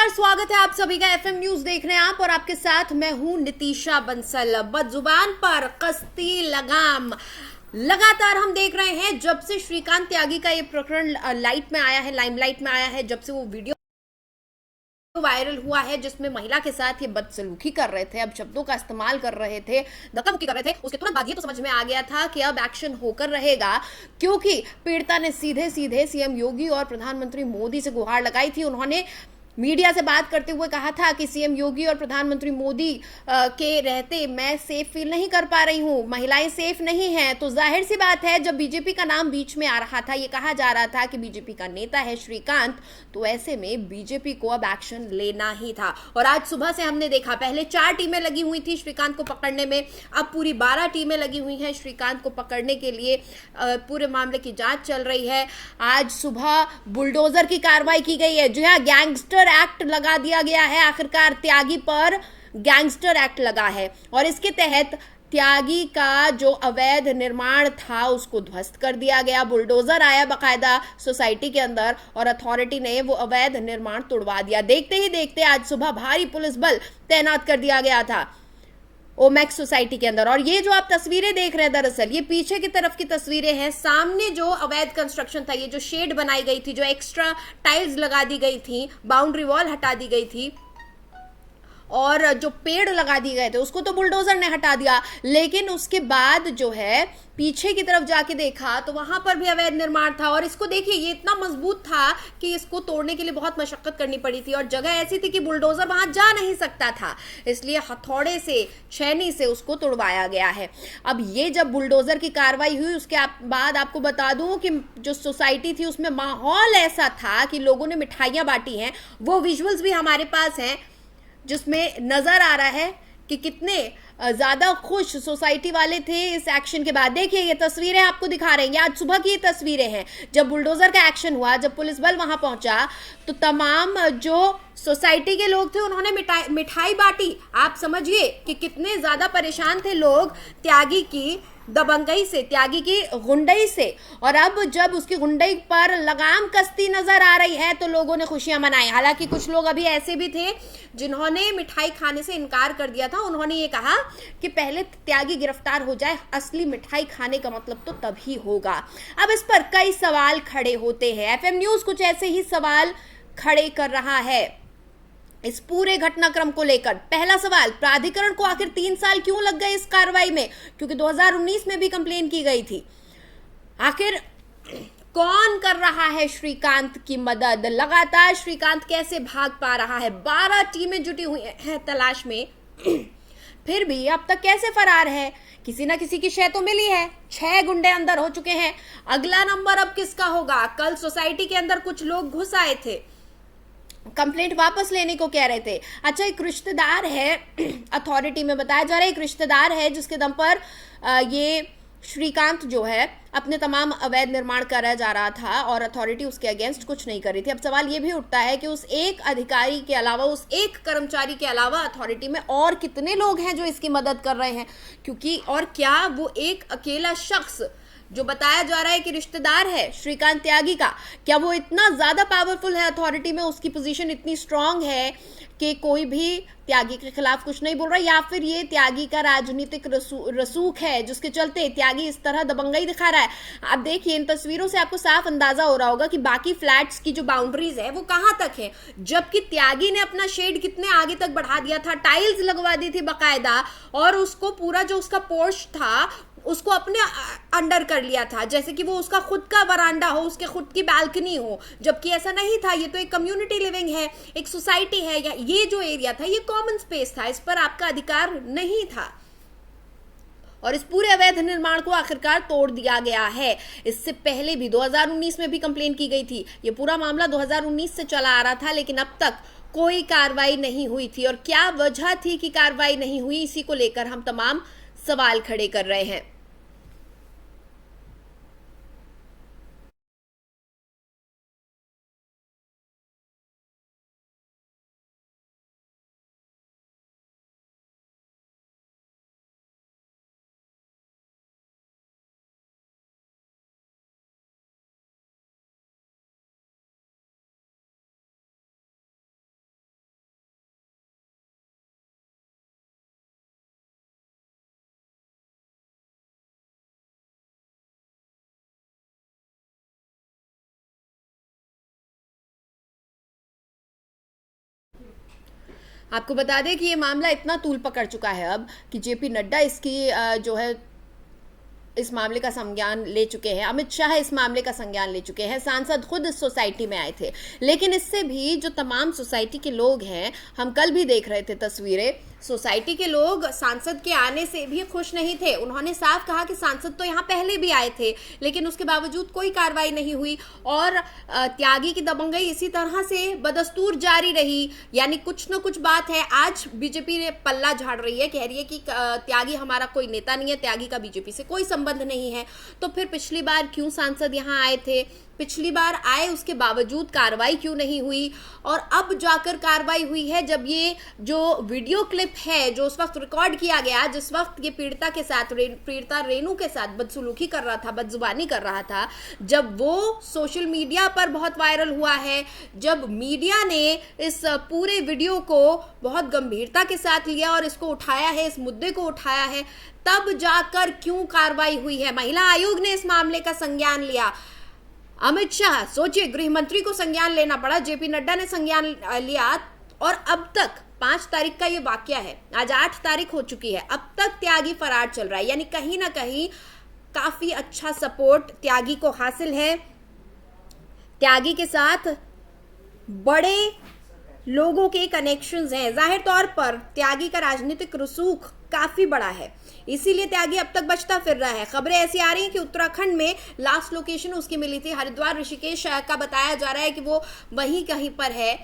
नमस्कार, स्वागत है आप सभी का एफएम न्यूज देख रहे हैं आप और आपके साथ मैं हूं नितिशा बंसल। बदजुबान पर कस्ती लगाम लगातार हम देख रहे हैं जब से श्रीकांत त्यागी का ये प्रकरण लाइट में आया है, लाइमलाइट में आया है, जब से वो वीडियो वायरल हुआ है जिसमें महिला के साथ ये बदसलूकी कर रहे थे, अब शब्दों का इस्तेमाल कर रहे थे, धक्का-मुक्की कर रहे थे। उसके तुरंत बाद ये तो समझ में आ गया था कि अब एक्शन होकर रहेगा, क्योंकि पीड़िता ने सीधे सीधे सीएम योगी और प्रधानमंत्री मोदी से गुहार लगाई थी। उन्होंने मीडिया से बात करते हुए कहा था कि सीएम योगी और प्रधानमंत्री मोदी के रहते मैं सेफ फील नहीं कर पा रही हूँ, महिलाएं सेफ नहीं हैं। तो जाहिर सी बात है, जब बीजेपी का नाम बीच में आ रहा था, ये कहा जा रहा था कि बीजेपी का नेता है श्रीकांत, तो ऐसे में बीजेपी को अब एक्शन लेना ही था। और आज सुबह से हमने देखा, पहले 4 टीमें लगी हुई थी श्रीकांत को पकड़ने में, अब पूरी 12 टीमें लगी हुई हैं श्रीकांत को पकड़ने के लिए। पूरे मामले की जांच चल रही है। आज सुबह बुलडोजर की कार्रवाई की गई है। जी हाँ, गैंगस्टर एक्ट लगा दिया गया है। आखिरकार त्यागी पर गैंगस्टर एक्ट लगा है और इसके तहत त्यागी का जो अवैध निर्माण था उसको ध्वस्त कर दिया गया। बुलडोजर आया बकायदा सोसाइटी के अंदर और अथॉरिटी ने वो अवैध निर्माण तोड़वा दिया। देखते ही देखते आज सुबह भारी पुलिस बल तैनात कर दिया गया था ओमैक्स सोसाइटी के अंदर। और ये जो आप तस्वीरें देख रहे हैं, दरअसल ये पीछे की तरफ की तस्वीरें हैं। सामने जो अवैध कंस्ट्रक्शन था, ये जो शेड बनाई गई थी, जो एक्स्ट्रा टाइल्स लगा दी गई थी, बाउंड्री वॉल हटा दी गई थी और जो पेड़ लगा दिए गए थे उसको तो बुलडोजर ने हटा दिया, लेकिन उसके बाद जो है पीछे की तरफ जाके देखा तो वहां पर भी अवैध निर्माण था। और इसको देखिए, ये इतना मजबूत था कि इसको तोड़ने के लिए बहुत मशक्कत करनी पड़ी थी और जगह ऐसी थी कि बुलडोजर वहां जा नहीं सकता था, इसलिए हथौड़े से, छेनी से उसको तोड़वाया गया है। अब ये जब बुलडोजर की कार्रवाई हुई उसके बाद आपको बता दूं कि जो सोसाइटी थी उसमें माहौल ऐसा था कि लोगों ने मिठाइयां बांटी हैं। वो विजुअल्स भी हमारे पास हैं जिसमें नजर आ रहा है कि कितने ज्यादा खुश सोसाइटी वाले थे इस एक्शन के बाद। देखिए, ये तस्वीरें आपको दिखा रहे हैं, आज सुबह की ये तस्वीरें हैं। जब बुलडोजर का एक्शन हुआ, जब पुलिस बल वहां पहुंचा तो तमाम जो सोसाइटी के लोग थे उन्होंने मिठाई बांटी। आप समझिए कि कितने ज्यादा परेशान थे लोग त्यागी की दबंगई से, त्यागी की गुंडई से। और अब जब उसकी गुंडई पर लगाम कसती नजर आ रही है तो लोगों ने खुशियां मनाई। हालांकि कुछ लोग अभी ऐसे भी थे जिन्होंने मिठाई खाने से इनकार कर दिया था। उन्होंने ये कहा कि पहले त्यागी गिरफ्तार हो जाए, असली मिठाई खाने का मतलब तो तभी होगा। अब इस पर कई सवाल खड़े होते हैं। एफएम न्यूज कुछ ऐसे ही सवाल खड़े कर रहा है इस पूरे घटनाक्रम को लेकर। पहला सवाल, प्राधिकरण को आखिर 3 साल क्यों लग गए इस कार्रवाई में, क्योंकि 2019 में भी कंप्लेन की गई थी। आखिर कौन कर रहा है श्रीकांत की मदद, लगातार श्रीकांत कैसे भाग पा रहा है, 12 टीमें जुटी हुई हैं तलाश में, फिर भी अब तक कैसे फरार है। किसी ना किसी की शय तो मिली है। 6 गुंडे अंदर हो चुके हैं, अगला नंबर अब किसका होगा। कल सोसाइटी के अंदर कुछ लोग घुस आए थे, कंप्लेंट वापस लेने को कह रहे थे। अच्छा, एक रिश्तेदार है, अथॉरिटी में बताया जा रहा है एक रिश्तेदार है जिसके दम पर ये श्रीकांत जो है अपने तमाम अवैध निर्माण करा जा रहा था और अथॉरिटी उसके अगेंस्ट कुछ नहीं कर रही थी। अब सवाल ये भी उठता है कि उस एक अधिकारी के अलावा, उस एक कर्मचारी के अलावा अथॉरिटी में और कितने लोग हैं जो इसकी मदद कर रहे हैं, क्योंकि और क्या वो एक अकेला शख्स जो बताया जा रहा है कि रिश्तेदार है श्रीकांत त्यागी का, क्या वो इतना ज्यादा पावरफुल है अथॉरिटी में, उसकी पोजीशन इतनी स्ट्रांग है कि कोई भी त्यागी के खिलाफ कुछ नहीं बोल रहा, या फिर ये त्यागी का राजनीतिक रसूख है जिसके चलते त्यागी इस तरह दबंगई दिखा रहा है। आप देखिए, इन तस्वीरों से आपको साफ अंदाजा हो रहा होगा कि बाकी फ्लैट्स की जो बाउंड्रीज है वो कहां तक है, जबकि त्यागी ने अपना शेड कितने आगे तक बढ़ा दिया था, टाइल्स लगवा दी थी बकायदा, और उसको पूरा जो उसका पोर्च था उसको अपने अंडर कर लिया था, जैसे कि वो उसका खुद का वरांडा हो, उसके खुद की बालकनी हो, जबकि ऐसा नहीं था। ये तो एक कम्युनिटी लिविंग है, एक सोसाइटी है, या ये जो एरिया था ये कॉमन स्पेस था, इस पर आपका अधिकार नहीं था। और इस पूरे अवैध निर्माण को आखिरकार तोड़ दिया गया है। इससे पहले भी 2019 में भी कंप्लेन की गई थी। ये पूरा मामला 2019 से चला आ रहा था, लेकिन अब तक कोई कार्रवाई नहीं हुई थी। और क्या वजह थी कि कार्रवाई नहीं हुई, इसी को लेकर हम तमाम सवाल खड़े कर रहे हैं। आपको बता दें कि ये मामला इतना तूल पकड़ चुका है अब कि जेपी नड्डा इसकी जो है इस मामले का संज्ञान ले चुके हैं, अमित शाह इस मामले का संज्ञान ले चुके हैं, सांसद खुद इस सोसाइटी में आए थे। लेकिन इससे भी जो तमाम सोसाइटी के लोग हैं, हम कल भी देख रहे थे तस्वीरें, सोसाइटी के लोग सांसद के आने से भी खुश नहीं थे। उन्होंने साफ कहा कि सांसद तो यहाँ पहले भी आए थे लेकिन उसके बावजूद कोई कार्रवाई नहीं हुई और त्यागी की दबंगई इसी तरह से बदस्तूर जारी रही। यानी कुछ न कुछ बात है। आज बीजेपी ने पल्ला झाड़ रही है, कह रही है कि त्यागी हमारा कोई नेता नहीं है, त्यागी का बीजेपी से कोई संबंध नहीं है। तो फिर पिछली बार क्यों सांसद यहाँ आए थे, पिछली बार आए उसके बावजूद कार्रवाई क्यों नहीं हुई, और अब जाकर कार्रवाई हुई है जब ये जो वीडियो क्लिप है जो उस वक्त रिकॉर्ड किया गया, जिस वक्त ये पीड़िता के साथ पीड़िता रेनू के साथ बदसलूकी कर रहा था, बदजुबानी कर रहा था, जब वो सोशल मीडिया पर बहुत वायरल हुआ है, जब मीडिया ने इस पूरे वीडियो को बहुत गंभीरता के साथ लिया और इसको उठाया है, इस मुद्दे को उठाया है, तब जाकर क्यों कार्रवाई हुई है। महिला आयोग ने इस मामले का संज्ञान लिया। अमित शाह, सोचिए, गृह मंत्री को संज्ञान लेना पड़ा, जेपी नड्डा ने संज्ञान लिया और अब तक 5 तारीख का ये वाकया है, आज 8 तारीख हो चुकी है, अब तक त्यागी फरार चल रहा है। यानी कहीं ना कहीं काफी अच्छा सपोर्ट त्यागी को हासिल है। त्यागी के साथ बड़े लोगों के कनेक्शंस हैं। जाहिर तौर पर त्यागी का राजनीतिक रसूख काफी बड़ा है, इसीलिए त्यागी अब तक बचता फिर रहा है। खबरें ऐसी आ रही हैं कि उत्तराखंड में लास्ट लोकेशन उसकी मिली थी, हरिद्वार ऋषिकेश का बताया जा रहा है कि वो वहीं कहीं पर है।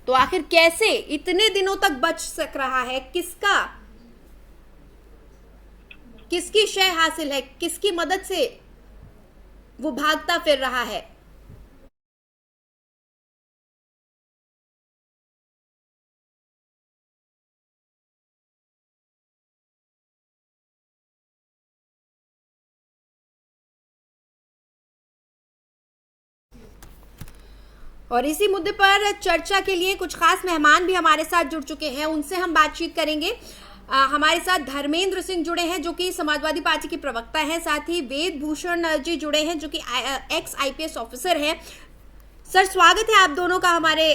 तो आखिर कैसे इतने दिनों तक बच सक रहा है, किसकी शय हासिल है, किसकी मदद से वो भागता फिर रहा है। और इसी मुद्दे पर चर्चा के लिए कुछ खास मेहमान भी हमारे साथ जुड़ चुके हैं, उनसे हम बातचीत करेंगे। हमारे साथ धर्मेंद्र सिंह जुड़े हैं जो कि समाजवादी पार्टी के प्रवक्ता हैं, साथ ही वेद भूषण जी जुड़े हैं जो कि एक्स IPS ऑफिसर हैं। सर, स्वागत है आप दोनों का हमारे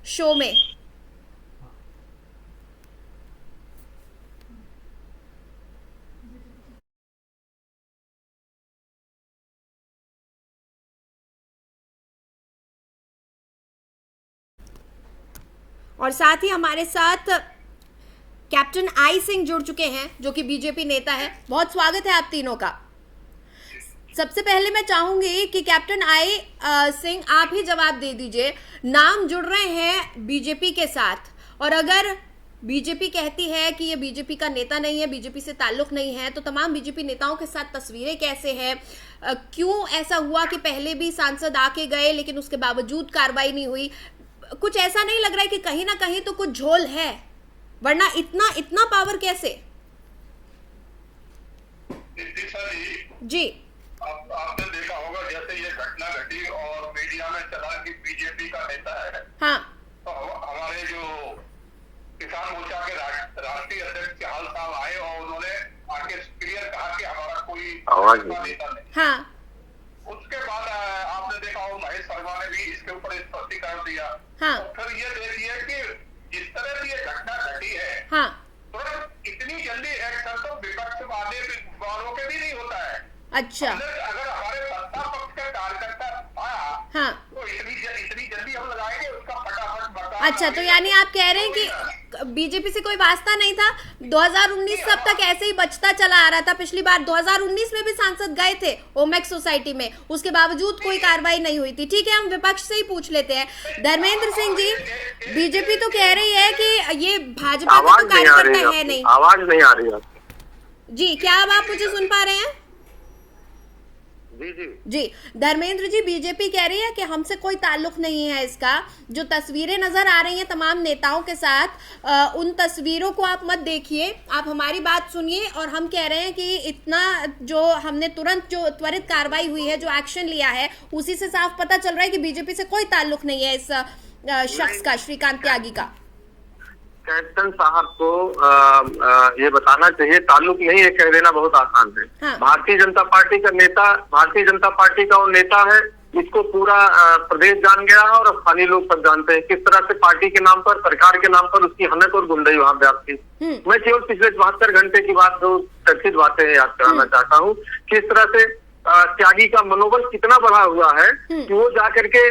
शो में। और साथ ही हमारे साथ कैप्टन आई सिंह जुड़ चुके हैं जो कि बीजेपी नेता है। बहुत स्वागत है आप तीनों का। सबसे पहले मैं चाहूंगी कि कैप्टन आई सिंह आप ही जवाब दे दीजिए। नाम जुड़ रहे हैं बीजेपी के साथ, और अगर बीजेपी कहती है कि ये बीजेपी का नेता नहीं है, बीजेपी से ताल्लुक नहीं है, तो तमाम बीजेपी नेताओं के साथ तस्वीरें कैसे हैं? क्यों ऐसा हुआ कि पहले भी सांसद आके गए लेकिन उसके बावजूद कार्रवाई नहीं हुई? कुछ ऐसा नहीं लग रहा है कि कहीं ना कहीं तो कुछ झोल है, वरना इतना पावर कैसे? जी, आपने देखा होगा जैसे ये घटना घटी और मीडिया में चला कि बीजेपी का नेता है। हाँ, तो हमारे जो किसान मोर्चा के राष्ट्रीय अध्यक्ष चहल साहब आए और उन्होंने आके क्लियर कहा कि हमारा कोई नेता नहीं। हाँ, उसके बाद आपने देखा हो महेश शर्मा ने भी इसके ऊपर स्पष्टीकरण दिया। हाँ, तो फिर ये देखिए कि जिस तरह की ये घटना घटी है, हाँ, तो इतनी जल्दी एक्शन तो विपक्ष वालों के भी नहीं होता है। अच्छा, अगर हमारे सत्ता पक्ष का कार्यकर्ता आया, हाँ, तो इतनी जल्दी हम लगाएंगे उसका फटाफट बता। अच्छा, तो यानी आप कह रहे हैं कि बीजेपी से कोई वास्ता नहीं था, 2019 से अब तक ऐसे ही बचता चला आ रहा था। पिछली बार 2019 में भी सांसद गए थे ओमेक्स सोसाइटी में, उसके बावजूद कोई कार्रवाई नहीं हुई थी। ठीक है, हम विपक्ष से ही पूछ लेते हैं। धर्मेंद्र सिंह जी, बीजेपी तो कह रही है कि ये भाजपा का तो कार्यकर्ता है नहीं। आवाज नहीं आ रही है जी, क्या अब आप मुझे सुन पा रहे हैं? जी, धर्मेंद्र जी, बीजेपी कह रही है कि हमसे कोई ताल्लुक नहीं है इसका। जो तस्वीरें नजर आ रही हैं तमाम नेताओं के साथ, उन तस्वीरों को आप मत देखिए, आप हमारी बात सुनिए। और हम कह रहे हैं कि इतना जो हमने तुरंत जो त्वरित कार्रवाई हुई है, जो एक्शन लिया है, उसी से साफ पता चल रहा है कि बीजेपी से कोई ताल्लुक नहीं है इस शख्स का, श्रीकांत त्यागी का। कैप्टन साहब को ये बताना चाहिए, ताल्लुक नहीं है कह देना बहुत आसान है। हाँ। भारतीय जनता पार्टी का नेता, भारतीय जनता पार्टी का वो नेता है इसको पूरा प्रदेश जान गया है और स्थानीय लोग सब जानते हैं किस तरह से पार्टी के नाम पर, सरकार के नाम पर उसकी हनक और गुंडई वहां व्याप्त थी। मैं केवल पिछले 72 घंटे की बात, दो चर्चित बातें याद कराना चाहता हूँ। किस तरह से त्यागी का मनोबल कितना बढ़ा हुआ है कि वो जाकर के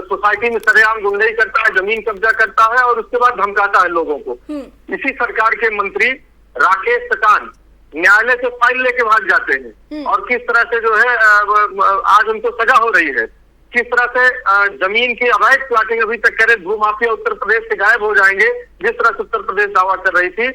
सोसाइटी में सरेआम गुंडई करता है, जमीन कब्जा करता है और उसके बाद धमकाता है लोगों को। इसी सरकार के मंत्री राकेश सकान न्यायालय से फाइल लेके भाग जाते हैं और किस तरह से जो है आज उनको सजा हो रही है। किस तरह से जमीन की अवैध प्लाटिंग अभी तक करे भूमाफिया उत्तर प्रदेश से गायब हो जाएंगे, जिस तरह से उत्तर प्रदेश दावा कर रही थी।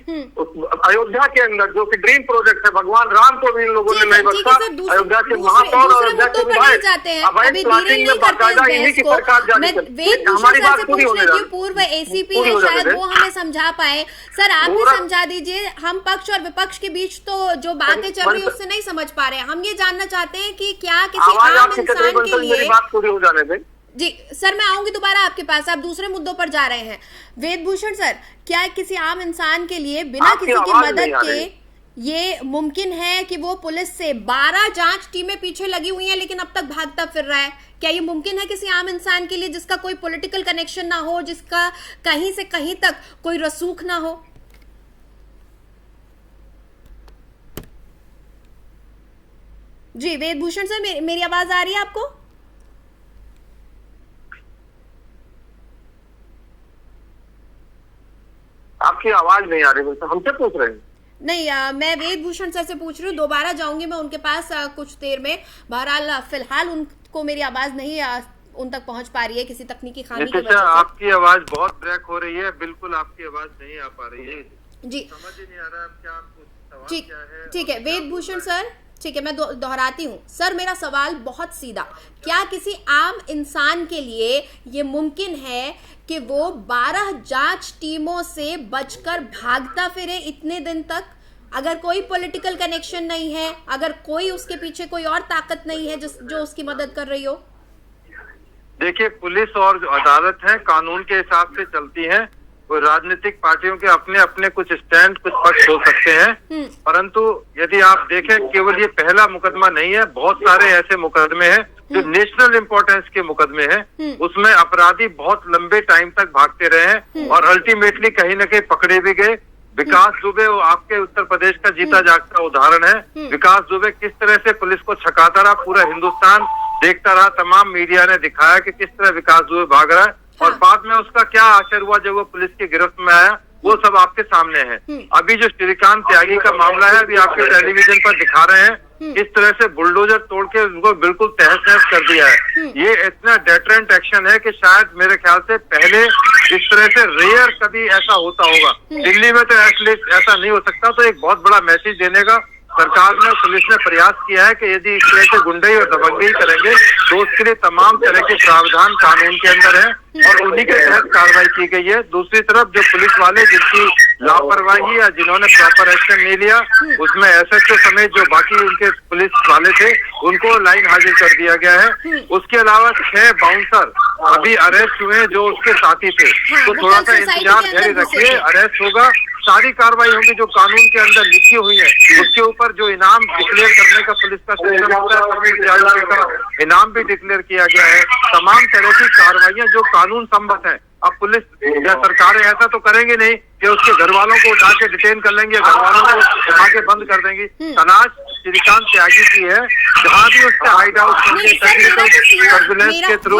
अयोध्या के अंदर जो कि ड्रीम प्रोजेक्ट है, भगवान राम को भी इन लोगों ने नहीं बख्शा। अयोध्या के महापौर और अयोध्या के विधायक अवैध प्लाटिंग में बाकायदा इन्हीं की सरकार जारी करती है। हमारी बात पूरी होने जा रही है। पूर्व एसीपी है, शायद वो हमें समझा पाए। सर आप भी समझा दीजिए, हम पक्ष और विपक्ष के बीच तो जो बातें चल रही है उससे नहीं समझ पा रहे हैं। हम ये जानना चाहते हैं कि क्या किसी आम इंसान के लिए हो जाने दें। जी सर, मैं आऊंगी दोबारा आपके पास, आप दूसरे मुद्दों पर जा रहे हैं। वेदभूषण सर, क्या किसी आम इंसान के लिए बिना किसी की मदद के ये मुमकिन है कि वो पुलिस से 12 जांच टीमें पीछे लगी हुई हैं लेकिन अब तक भागता फिर रहा है? क्या ये मुमकिन है किसी आम इंसान के लिए जिसका कोई पॉलिटिकल कनेक्शन ना हो, जिसका कहीं से कहीं तक कोई रसूख ना हो? जी वेदभूषण सर, मेरी आवाज आ रही है आपको? आपकी आवाज नहीं आ रही, हमसे पूछ रहे हैं? नहीं, मैं वेदभूषण सर से पूछ रही हूँ। दोबारा जाऊंगी मैं उनके पास कुछ देर में। बहरहाल फिलहाल उनको मेरी आवाज नहीं उन तक पहुंच पा रही है किसी तकनीकी खामी की वजह से। आपकी आवाज बहुत ब्रेक हो रही है, बिल्कुल आपकी आवाज नहीं आ पा रही है जी। समझ ही नहीं आ रहा क्या सवाल क्या है। ठीक है वेदभूषण सर, ठीक है, मैं दोहराती हूँ सर। मेरा सवाल बहुत सीधा, क्या किसी आम इंसान के लिए ये मुमकिन है कि वो 12 जांच टीमों से बचकर भागता फिरे इतने दिन तक? अगर कोई पॉलिटिकल कनेक्शन नहीं है, अगर कोई उसके पीछे कोई और ताकत नहीं है जो उसकी मदद कर रही हो? देखिए, पुलिस और जो अदालत है कानून के हिसाब से चलती है। राजनीतिक पार्टियों के अपने अपने कुछ स्टैंड, कुछ पक्ष हो सकते हैं, परंतु यदि आप देखें केवल ये पहला मुकदमा नहीं है, बहुत सारे ऐसे मुकदमे हैं जो नेशनल इम्पोर्टेंस के मुकदमे हैं। उसमें अपराधी बहुत लंबे टाइम तक भागते रहे हैं और अल्टीमेटली कहीं न कहीं पकड़े भी गए। विकास दुबे वो आपके उत्तर प्रदेश का जीता जागता उदाहरण है। विकास दुबे किस तरह से पुलिस को छकाता रहा, पूरा हिंदुस्तान देखता रहा, तमाम मीडिया ने दिखाया कि किस तरह विकास दुबे भाग रहा है और बाद में उसका क्या आखिर हुआ जब वो पुलिस की गिरफ्त में आया, वो सब आपके सामने है। अभी जो श्रीकांत त्यागी का मामला है, अभी आपके टेलीविजन पर दिखा रहे हैं इस तरह से बुलडोजर तोड़ के उनको बिल्कुल तहस नहस कर दिया है। ये इतना डेटरेंट एक्शन है कि शायद मेरे ख्याल से पहले इस तरह से रेयर कभी ऐसा होता होगा। दिल्ली में तो एटलीस्ट ऐसा नहीं हो सकता। तो एक बहुत बड़ा मैसेज देने का सरकार ने, पुलिस ने प्रयास किया है कि यदि इस तरह से गुंडई और दबंगई करेंगे तो उसके लिए तमाम तरह के प्रावधान कानून के अंदर है और उन्हीं के तहत कार्रवाई की गई है। दूसरी तरफ जो पुलिस वाले जिनकी लापरवाही या जिन्होंने प्रॉपर एक्शन नहीं लिया, उसमें एसएचओ समेत जो बाकी उनके पुलिस वाले थे उनको लाइन हाजिर कर दिया गया है। उसके अलावा 6 बाउंसर अभी अरेस्ट हुए जो उसके साथी थे। तो थोड़ा सा इंतजार जारी रखिए, अरेस्ट होगा, सारी कार्रवाई होगी जो कानून के अंदर लिखी हुई है। उसके ऊपर जो इनाम डिक्लेयर करने का पुलिस का सिस्टम होता है, का इनाम भी डिक्लेयर किया गया है। तमाम तरह की कार्रवाइयां जो कानून सम्मत है। अब पुलिस या सरकारें ऐसा तो करेंगे नहीं कि उसके घर वालों को उठा के डिटेन कर लेंगे, घर वालों को उठा के बंद कर देंगी। तलाश श्रीकांत त्यागी की है, जहाँ भी उसके हाइड आउट सर्विलेंस के थ्रू।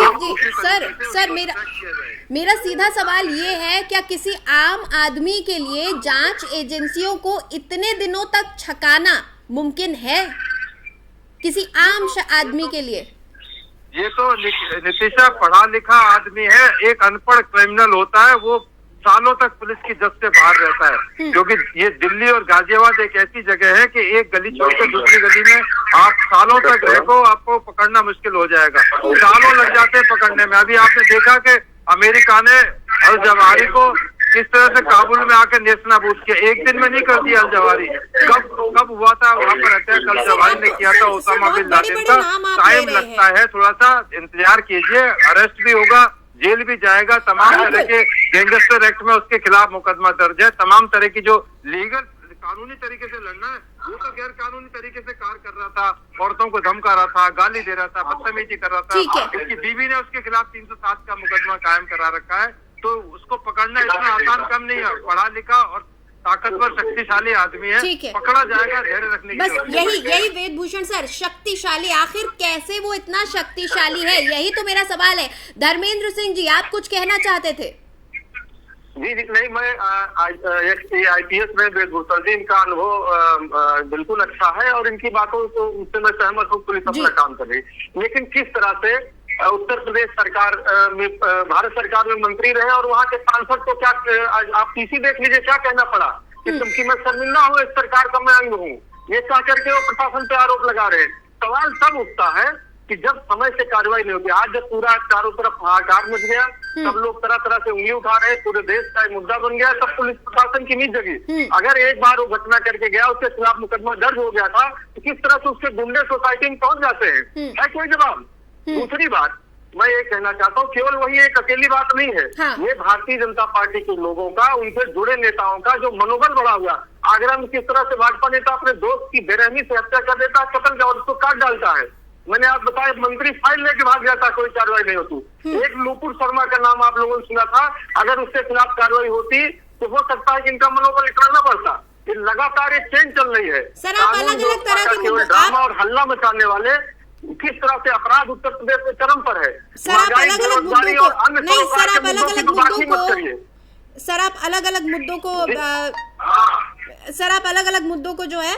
सर मेरा सीधा सवाल ये है, क्या किसी आम आदमी के लिए जांच एजेंसियों को इतने दिनों तक छकाना मुमकिन है? किसी आम आदमी के लिए? ये तो नीतीशा पढ़ा लिखा आदमी है, एक अनपढ़ क्रिमिनल होता है वो सालों तक पुलिस की जब से बाहर रहता है। क्योंकि ये दिल्ली और गाजियाबाद एक ऐसी जगह है कि एक गली छोड़ के दूसरी गली में आप सालों तक रहो, आपको पकड़ना मुश्किल हो जाएगा। सालों लग जाते हैं पकड़ने में। अभी आपने देखा कि अमेरिका ने अल जवाहिरी को किस तरह से काबुल में आकर नेस्तनाबूद किया, एक दिन में नहीं कर दिया। अल जवाहिरी कब हुआ था वहां पर अटैक, अल जवाहिरी ने किया था ओसामा बिन लादेन का। टाइम लगता है, थोड़ा सा इंतजार कीजिए, अरेस्ट भी होगा, जेल भी जाएगा। तमाम तरह के गैंगस्टर एक्ट में उसके खिलाफ मुकदमा दर्ज है। तमाम तरह की जो लीगल कानूनी तरीके से लड़ना है। वो तो गैर कानूनी तरीके से कार्य कर रहा था, औरतों को धमका रहा था, गाली दे रहा था, बदतमीजी कर रहा ठीक था। है। उसकी बीवी ने उसके खिलाफ 307 का मुकदमा कायम करा रखा है, तो उसको पकड़ना इतना आसान काम नहीं है। पढ़ा लिखा और ताकतवर शक्तिशाली आदमी है, ठीक है। पकड़ा जाएगा, धैर्य रखने की बस जरूरत है। यही वेदभूषण सर, शक्तिशाली, आखिर कैसे वो इतना शक्तिशाली है, यही तो मेरा सवाल है। धर्मेंद्र सिंह जी, आप कुछ कहना चाहते थे? जी नहीं, मैं IPS में वेदभूषण जी, इनका अनुभव बिल्कुल अच्छा है और इनकी बातों से मैं सहमत हूँ, पुलिस अपना काम कर रही। लेकिन किस तरह से उत्तर प्रदेश सरकार में, भारत सरकार में मंत्री रहे और वहाँ के सांसद को क्या, आप पीसी देख लीजिए, क्या कहना पड़ा कि मैं शर्मिंदा हूँ, इस सरकार का मैं अंग हूँ, ये कह करके वो प्रशासन पे आरोप लगा रहे हैं। सवाल तब उठता है कि जब समय से कार्रवाई नहीं होती। आज जब पूरा चारों तरफ हाहाकार मच गया, सब लोग तरह तरह से उंगली उठा रहे हैं, पूरे देश का मुद्दा बन गया, तब पुलिस प्रशासन की नींद जगी। अगर एक बार वो घटना करके गया, उसके खिलाफ मुकदमा दर्ज हो गया था, तो किस तरह से उसके गुंडे सोसाइटी में पहुंच जाते हैं? है कोई जवाब? दूसरी बात मैं ये कहना चाहता हूँ, केवल वही एक अकेली बात नहीं है। ये भारतीय जनता पार्टी के लोगों का, उनसे जुड़े नेताओं का जो मनोबल बढ़ा हुआ। आगरा में किस तरह से भाजपा नेता अपने दोस्त की बेरहमी से हत्या कर देता, कत्ल का, और उसको काट डालता है। मैंने आप बताया, मंत्री फाइल लेके भाग जाता, कोई कार्रवाई नहीं होती। एक नुपुर शर्मा का नाम आप लोगों ने सुना था, अगर उसके खिलाफ कार्रवाई होती तो हो सकता है कि इनका मनोबल इतना न बढ़ता। ये लगातार एक चेन चल रही है। सर, आप अलग-अलग तरह के ड्रामा और हल्ला मचाने वाले किस तरह से अपराध उत्तर प्रदेश में चरम पर है। सर, आप अलग-अलग मुद्दों को नहीं, सर आप अलग-अलग मुद्दों को, सर आप अलग-अलग मुद्दों को, सर आप अलग-अलग मुद्दों को जो है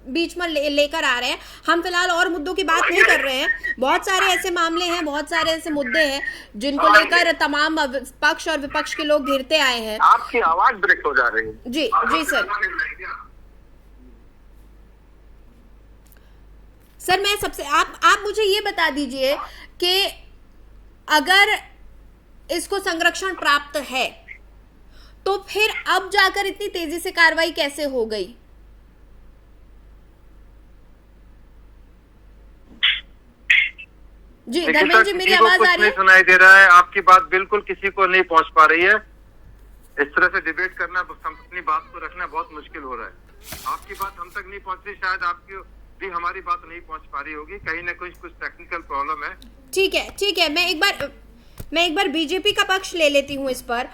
बीच में लेकर आ रहे हैं। हम फिलहाल और मुद्दों की बात नहीं कर रहे हैं। बहुत सारे ऐसे मामले हैं, बहुत सारे ऐसे मुद्दे हैं जिनको लेकर तमाम पक्ष और विपक्ष के लोग घिरते आए हैं। आपकी आवाज ब्रेक हो जा रही है। जी जी सर। सर मैं सबसे, आप मुझे ये बता दीजिए कि अगर इसको संरक्षण प्राप्त है तो फिर अब जाकर इतनी तेजी से कार्रवाई कैसे हो गई? जी धर्मेंद्र जी, मेरी आवाज आ रही है? सुनाई दे रहा है, आपकी बात बिल्कुल किसी को नहीं पहुंच पा रही है। इस तरह से डिबेट करना, अपनी बात को रखना बहुत मुश्किल हो रहा है। आपकी बात हम तक नहीं पहुंच रही, शायद आपकी भी हमारी बात नहीं पहुंच पा रही होगी, कहीं ना कुछ टेक्निकल प्रॉब्लम है। ठीक है, मैं एक बार बीजेपी का पक्ष ले लेती हूँ इस पर।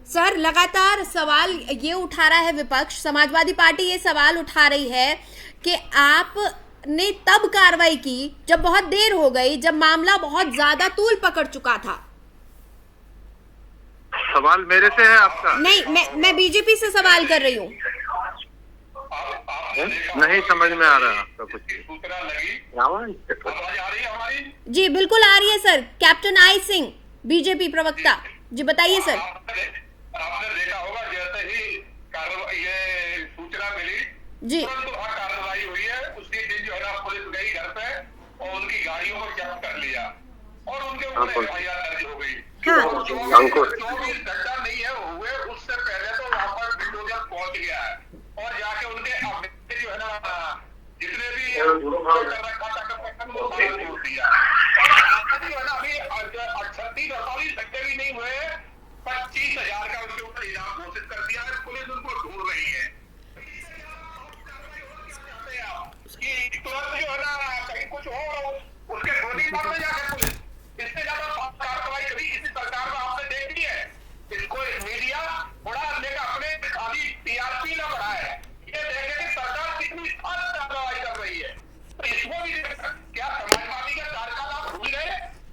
सर लगातार सवाल ये उठा रहा है विपक्ष, समाजवादी पार्टी ये सवाल उठा रही है कि आपने तब कार्रवाई की जब बहुत देर हो गई, जब मामला बहुत ज्यादा तूल पकड़ चुका था। सवाल मेरे से है आपका? नहीं, मैं बीजेपी से सवाल कर रही हूँ। नहीं समझ में आ रहा आपका कुछ। सूचना लगी, आवाज आ रही है हमारी? जी बिल्कुल आ रही है sir. Captain I Singh, BJP प्रवक्ता जी, बताइए सर। आपने देखा होगा, जैसे ही ये सूचना मिली जी, तुरंत वहाँ कार्रवाई हुई है। उसी दिन जो है ना पुलिस गई घर पे और उनकी गाड़ियों को जब्त कर लिया और उनके ऊपर FIR दर्ज हो गई। 24 घंटा नहीं है हुए, उससे पहले तो वहाँ पर बुलडोजर पहुंच गया है और जाके उनके जो है ना जितने भी छोड़ दिया। और जो है ना अभी 38-48 घंटे भी नहीं हुए, 25,000 का उसके ऊपर इनाम घोषित कर दिया है। पुलिस उनको ढूंढ रही है कि तुरंत जो है ना कहीं कुछ हो, उसके गोली मार में जाके पुलिस इससे ज्यादा कार्रवाई कभी किसी सरकार में आपने देखी है? इसको मीडिया बड़ा लेकर अपने खाली TRP ना बढ़ाए, ये देखे कि सरकार कितनी फास्ट कार्रवाई कर रही है। तो इसको भी क्या समाजवादी का कार्यकाल आप भूल गए?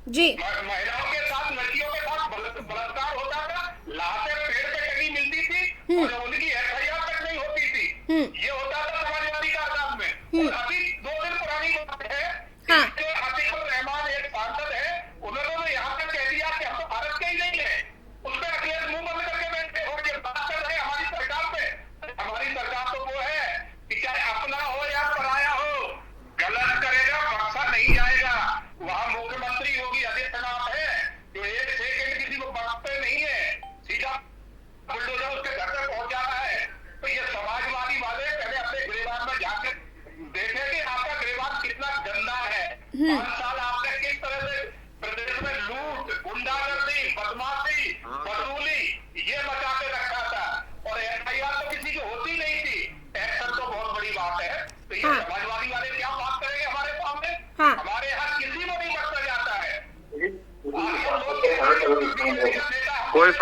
जी, महिलाओं के साथ, लड़कियों के साथ बलात्कार होता था, लाशें पेड़ पे कहीं मिलती थी और उनकी FIR तक नहीं होती थी। ये होता था समाजवादी कार्यकाल में। और अभी 2 दिन पुरानी बात है, आतिकुर रहमान एक सांसद है, उन्होंने तो यहाँ तक कह दिया कि हम तो भारत के ही नहीं है। उस पर अखिलेश मुंह बंद करके बैठे और ये बात कर रहे हैं हमारी सरकार पे। हमारी सरकार तो वो है कि चाहे अपना हो या पराया हो, गलत करेगा बख्शा नहीं जाएगा। वहाँ मुख्यमंत्री योगी आदित्यनाथ है जो 1 सेकंड किसी को बख्शते नहीं है, सीधा बुलडोजर उसके घर पे पहुंचा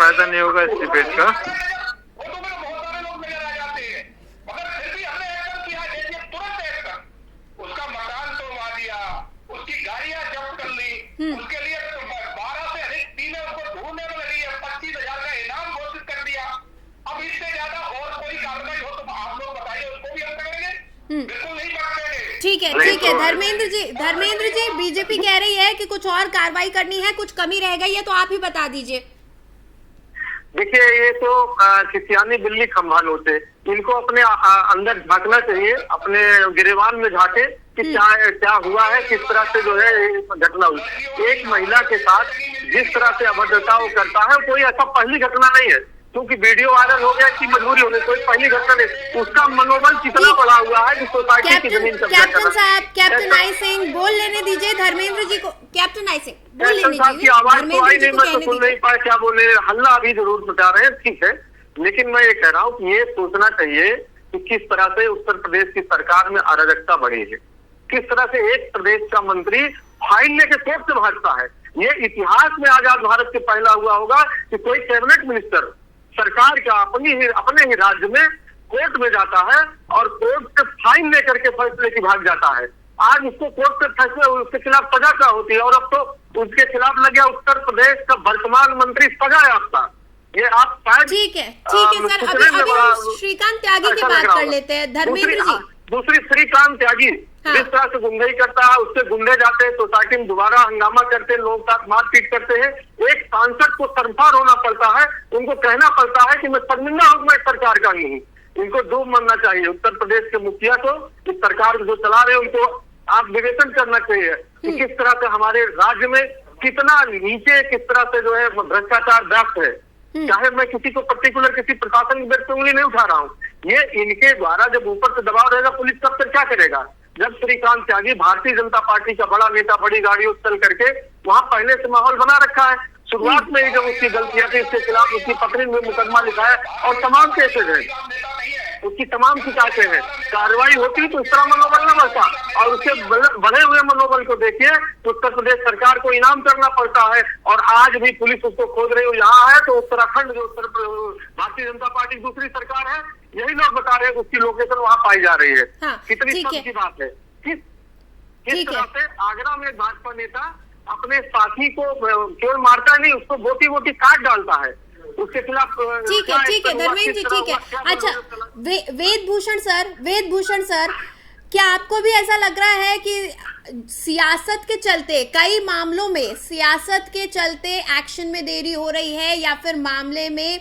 फायदा नहीं होगा इस डिबेट का। वो तो मेरे बहुत सारे लोग नजर आ जाते हैं, मगर फिर भी हमने एक्शन किया, देखिए तुरंत एक्शन। उसका मकान तोड़वा दिया, उसकी गाड़ियां जब्त कर ली, उसके लिए 12 से अधिक टीमें उसको ढूंढने में लगी है, 25,000 का इनाम घोषित कर दिया। अब इससे ज्यादा और कोई कार्रवाई हो तो आप लोग बताइए, उसको भी हम करेंगे? बिल्कुल नहीं करेंगे। ठीक है धर्मेंद्र जी बीजेपी कह रही है कि कुछ और कार्रवाई करनी है, कुछ कमी रह गई है, तो आप ही बता दीजिए। देखिए, ये तो किसियानी बिल्ली खंभाल होते, इनको अपने अंदर झांकना चाहिए, अपने गिरेबान में झांके कि क्या हुआ है, किस तरह से जो है घटना हुई। एक महिला के साथ जिस तरह से अभद्रता वो करता है, कोई ऐसा पहली घटना नहीं है, क्योंकि वीडियो वायरल हो गया कि मजबूरी होने, कोई पहली घटना नहीं। उसका मनोबल कितना बढ़ा हुआ है कि सोसाइटी की जमीन कैप्टन साहब, कैप्टन आई सिंह बोल लेने दीजिए धर्मेंद्र जी को। कैप्टन आई सिंह बोल लेने की दीजिए, आवाज तो आई नहीं, मैं तो कहने सुन नहीं पाया क्या बोले। हल्ला अभी जरूर मचा रहे हैं, ठीक है, लेकिन मैं ये कह रहा हूँ कि ये सोचना चाहिए कि किस तरह से उत्तर प्रदेश की सरकार में अराजकता बढ़ी है, किस तरह से एक प्रदेश का मंत्री फाइल लेके कोर्ट से भागता है। ये इतिहास में आजाद भारत के पहला हुआ होगा कि कोई कैबिनेट मिनिस्टर सरकार का अपने ही राज्य में कोर्ट में जाता है और कोर्ट से फाइन लेकर के फैसले की भाग जाता है। आज उसको कोर्ट से फैसले, उसके खिलाफ सजा क्या होती है, और अब तो उसके खिलाफ लग गया उत्तर प्रदेश का वर्तमान मंत्री सजा याफ्ता। ये आप शायद ठीक है सर, अभी हम श्रीकांत त्यागी की बात कर लेते हैं। धर्मेंद्र जी, दूसरी श्रीकांत त्यागी जिस तरह से गुंडई करता है, उससे गुंडे जाते हैं, सोसाइटी में दोबारा हंगामा करते हैं, लोग साथ मारपीट करते हैं। एक सांसद को शर्मसार होना पड़ता है, उनको कहना पड़ता है कि मैं शर्मिंदा हूं, मैं सरकार का नहीं हूं। इनको डूब मरना चाहिए। उत्तर प्रदेश के मुखिया को, इस सरकार जो चला रहे हैं, उनको आप विवेचन करना चाहिए कि किस तरह से हमारे राज्य में कितना नीचे, किस तरह से जो है भ्रष्टाचार व्याप्त है। चाहे मैं किसी को पर्टिकुलर किसी प्रशासन की व्यक्ति उंगली नहीं उठा रहा हूँ, ये इनके द्वारा जब ऊपर से दबाव रहेगा, पुलिस तब तक क्या करेगा। जब श्रीकांत त्यागी भारतीय जनता पार्टी का बड़ा नेता बड़ी गाड़ियों चल करके वहां पहले से माहौल बना रखा है। शुरुआत में ही जब उसकी गलतियां थी, इसके खिलाफ उसकी पत्नी ने मुकदमा लिखा है और तमाम केसेज है, उसकी तमाम शिकायतें हैं। कार्रवाई होती तो इस तरह मनोबल न बढ़ता, और उसके बढ़े हुए मनोबल को देखिए तो उत्तर प्रदेश सरकार को इनाम करना पड़ता है। और आज भी पुलिस उसको खोज रही हो, यहाँ है तो उत्तराखंड जो भारतीय जनता पार्टी की दूसरी सरकार है, यही लोग बता रहे हैं उसकी लोकेशन वहाँ पाई जा रही है। कितनी शर्म की बात है। किस तरह से आगरा में भाजपा नेता अपने साथी को केवल मारता नहीं, उसको बोटी बोटी काट डालता है, उसके खिलाफ। ठीक है धर्मेंद्र जी, ठीक है। अच्छा वेदभूषण सर, क्या आपको भी ऐसा लग रहा है कि सियासत के चलते, कई मामलों में सियासत के चलते एक्शन में देरी हो रही है, या फिर मामले में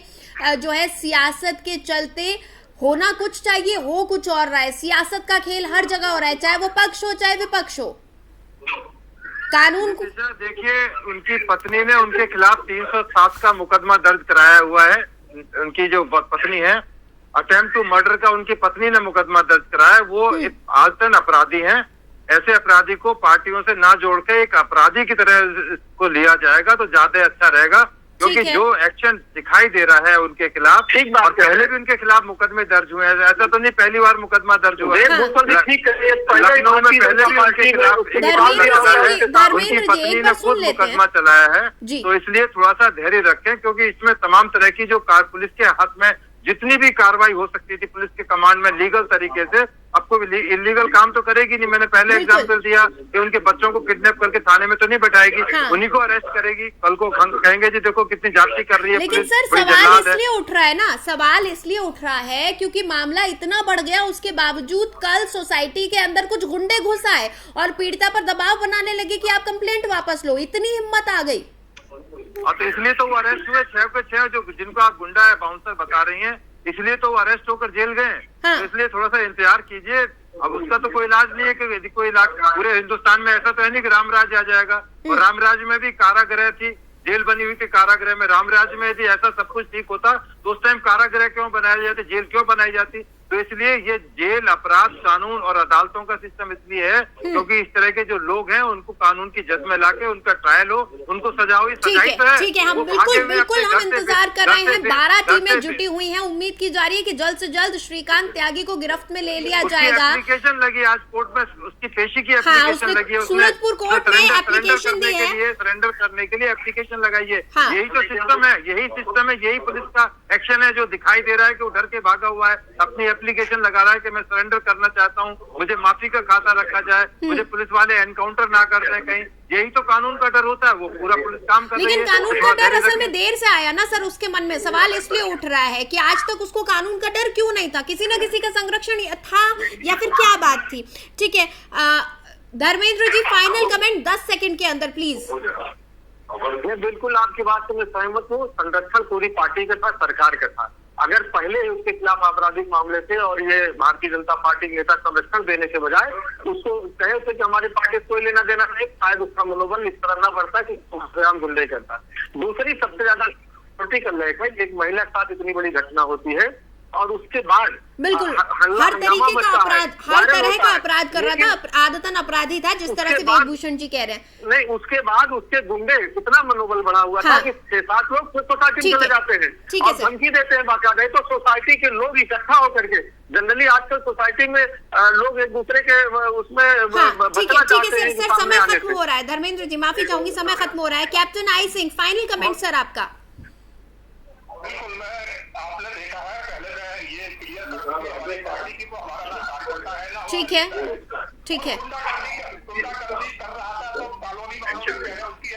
जो है सियासत के चलते होना कुछ चाहिए, हो कुछ और रहा है। सियासत का खेल हर जगह हो रहा है, चाहे वो पक्ष हो चाहे विपक्ष हो। कानून को देखिए, उनकी पत्नी ने उनके खिलाफ 307 का मुकदमा दर्ज कराया हुआ है। उनकी जो पत्नी है, अटेम्प्ट टू मर्डर का उनकी पत्नी ने मुकदमा दर्ज कराया है। वो एक आजतन अपराधी हैं। ऐसे अपराधी को पार्टियों से ना जोड़ के एक अपराधी की तरह को लिया जाएगा तो ज्यादा अच्छा रहेगा, क्योंकि जो एक्शन दिखाई दे रहा है उनके खिलाफ, ठीक बात, और पहले भी उनके खिलाफ मुकदमे दर्ज हुए हैं। ऐसा तो नहीं पहली बार मुकदमा दर्ज हुआ है। लखनऊ में पहले भी उनके खिलाफ उनकी पत्नी ने खुद मुकदमा चलाया है। तो इसलिए थोड़ा सा धैर्य रखें, क्योंकि इसमें तमाम तरह की जो पुलिस के हाथ में जितनी भी कार्रवाई हो सकती थी पुलिस के कमांड में लीगल तरीके से, आपको इलीगल काम तो करेगी नहीं। मैंने पहले एग्जाम्पल दिया कि उनके बच्चों को किडनैप करके थाने में तो नहीं बैठाएगी, उन्हीं को अरेस्ट करेगी। कल को कहेंगे जी देखो कितनी जांच कर रही है। लेकिन सर सवाल इसलिए उठ रहा है ना, सवाल इसलिए उठ रहा है क्योंकि मामला इतना बढ़ गया, उसके बावजूद कल सोसाइटी के अंदर कुछ गुंडे घुस आए और पीड़िता पर दबाव बनाने लगे कि आप कंप्लेंट वापस लो। इतनी हिम्मत आ गई। तो इसलिए तो वो अरेस्ट हुए 6 के 6 जो जिनको आप गुंडा है बाउंसर बता रही हैं, इसलिए तो वो अरेस्ट होकर जेल गए। तो इसलिए थोड़ा सा इंतजार कीजिए। अब उसका तो कोई इलाज नहीं है कि यदि कोई इलाज पूरे हिंदुस्तान में ऐसा तो है नहीं कि रामराज आ जाएगा। और रामराज में भी कारागृह थी, जेल बनी हुई थी कारागृह में। रामराज में यदि ऐसा सब कुछ ठीक होता तो उस टाइम कारागृह क्यों बनाए जाते, जेल क्यों बनाई जाती। तो इसलिए ये जेल, अपराध, कानून और अदालतों का सिस्टम इसलिए है क्योंकि इस तरह के जो लोग हैं उनको कानून की जद में लाके उनका ट्रायल हो, उनको सजा हुई। ठीक है, हम बिल्कुल हम इंतजार कर रहे हैं। 12 टीमें जुटी हुई हैं। उम्मीद की जा रही है कि जल्द से जल्द श्रीकांत त्यागी को गिरफ्त में ले लिया जाएगा। एप्लीकेशन लगी आज कोर्ट में, उसकी पेशी की एप्लीकेशन लगी है, सूरजपुर कोर्ट में एप्लीकेशन दी है, सरेंडर करने के लिए एप्लीकेशन लगाई है। हाँ। यही तो सिस्टम है, यही पुलिस का एक्शन है जो दिखाई दे रहा है कि वो डर के भागा हुआ है, अपनी एप्लीकेशन लगा रहा है कि मैं सरेंडर करना चाहता हूँ, मुझे माफी का खाता रखा जाए, मुझे पुलिस वाले एनकाउंटर ना कर दें कहीं। यही तो कानून का डर होता है, वो पूरा पुलिस काम कर रही है। लेकिन कानून का डर असल में देर से आया ना सर, उसके मन में सवाल इसलिए उठ रहा है कि आज तक उसको कानून का डर क्यों नहीं था, किसी न किसी का संरक्षण था या फिर क्या बात थी। ठीक है Dharmendra ji, final comment 10 second के अंदर प्लीज। मैं बिल्कुल आपकी बात से मैं सहमत हूँ। संरक्षण पूरी पार्टी का था, सरकार का था। अगर पहले उसके खिलाफ आपराधिक मामले थे और ये भारतीय जनता पार्टी के नेता संरक्षण देने के बजाय उसको कहे थे कि हमारी पार्टी से कोई लेना देना नहीं, शायद उसका मनोबल इस तरह न बढ़ता कि गुंडे करता। दूसरी सबसे ज्यादा पॉलिटिकल लाइफ है, एक महिला के साथ इतनी बड़ी घटना होती है और उसके बाद बिल्कुल हर तरीके का अपराध, हर तरह का अपराध कर रहा था, आदतन अपराधी था, जिस तरह से वेदभूषण जी कह रहे हैं। नहीं, उसके बाद उसके गुंडे कितना मनोबल बढ़ा हुआ था कि 6-7 लोग खुद सोसाइटी में चले जाते हैं और धमकी देते हैं बाकायदा। तो सोसाइटी के लोग इकट्ठा होकर के, जनरली आजकल सोसाइटी में लोग एक दूसरे के उसमें ठीक है सर, समय खत्म हो रहा है। धर्मेंद्र जी माफी चाहूंगी, समय खत्म हो रहा है। Captain I Singh, final comment sir आपका। बिल्कुल, आपने देखा है, पहले मैं ये क्लियर करता हूं कि हमारी पार्टी की वो हमारा ना कार्यकर्ता है ना। ठीक है गुंडागर्दी कर रहा था तो कॉलोनी में उसकी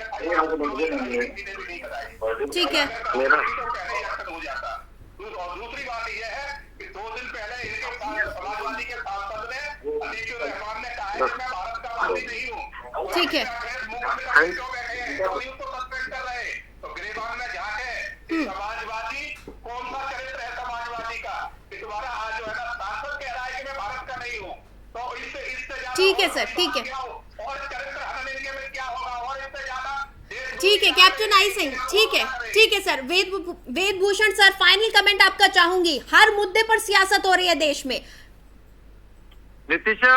नहीं कराई। ठीक है पहले एक्शन हो जाता। और दूसरी बात यह है कि 2 दिन पहले इनके समाजवादी के सांसद ने अतीकुर रहमान ने कहा है कि मैं भारत का वादी नहीं हूँ। ठीक है उसको सस्पेंड कर रहे, तो गिरिबान में जाके समाजवादी कौन सा चरित्र है समाजवादी का कि तुम्हारा आज जो है ना सांसद कह रहा है कि मैं भारत का नहीं हूँ, तो इससे ठीक है सर, ठीक है और चरित्र हनन इंडिया में क्या होगा और इससे ज्यादा। ठीक है कैप्टन आई सिंह, ठीक है सर। वेदभूषण सर, फाइनल कमेंट आपका चाहूंगी। हर मुद्दे पर सियासत हो रही है देश में। नितिशा,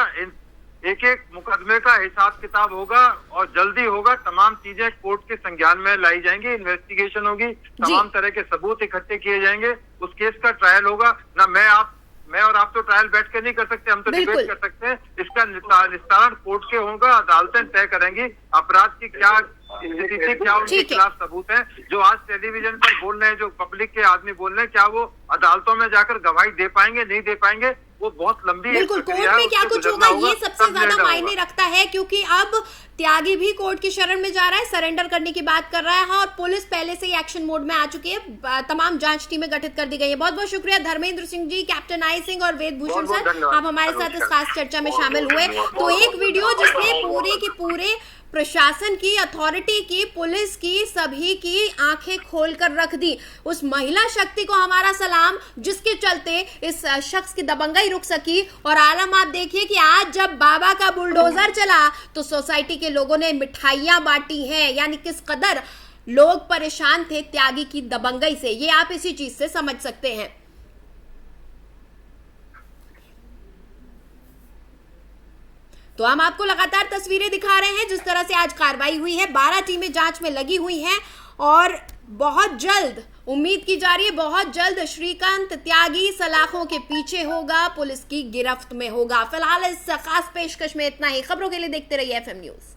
एक एक मुकदमे का हिसाब किताब होगा और जल्दी होगा। तमाम चीजें कोर्ट के संज्ञान में लाई जाएंगी, इन्वेस्टिगेशन होगी, तमाम तरह के सबूत इकट्ठे किए जाएंगे, उस केस का ट्रायल होगा ना। मैं और आप तो ट्रायल बैठ के नहीं कर सकते, हम तो डिबेट कर सकते हैं। इसका निस्तारण कोर्ट के होगा, अदालतें तय करेंगी अपराध की क्या स्थिति थी, क्या उनके खिलाफ सबूत है। जो आज टेलीविजन पर बोल रहे हैं, जो पब्लिक के आदमी बोल रहे हैं, क्या वो अदालतों में जाकर गवाही दे पाएंगे, नहीं दे पाएंगे, वो बहुत लंबी बिल्कुल कोर्ट में क्या कुछ होगा ये सबसे ज्यादा मायने रखता है, क्योंकि अब त्यागी भी कोर्ट की शरण में जा रहा है, सरेंडर करने की बात कर रहा है और पुलिस पहले से ही एक्शन मोड में आ चुकी है। तमाम जांच टीमें गठित कर दी गई है। बहुत बहुत शुक्रिया धर्मेंद्र सिंह जी, कैप्टन आई सिंह और वेदभूषण सर, आप हमारे साथ इस खास चर्चा में शामिल हुए। तो एक वीडियो जिसने पूरे की पूरे प्रशासन की, अथॉरिटी की, पुलिस की, सभी की आंखें खोलकर रख दी। उस महिला शक्ति को हमारा सलाम, जिसके चलते इस शख्स की दबंगई रुक सकी। और आलम आप देखिए कि आज जब बाबा का बुलडोजर चला तो सोसाइटी के लोगों ने मिठाइयां बांटी हैं, यानी किस कदर लोग परेशान थे त्यागी की दबंगई से, ये आप इसी चीज से समझ सकते हैं। तो हम आपको लगातार तस्वीरें दिखा रहे हैं जिस तरह से आज कार्रवाई हुई है। 12 टीमें जांच में लगी हुई हैं और बहुत जल्द उम्मीद की जा रही है, बहुत जल्द श्रीकांत त्यागी सलाखों के पीछे होगा, पुलिस की गिरफ्त में होगा। फिलहाल इस खास पेशकश में इतना ही। खबरों के लिए देखते रहिए FM न्यूज।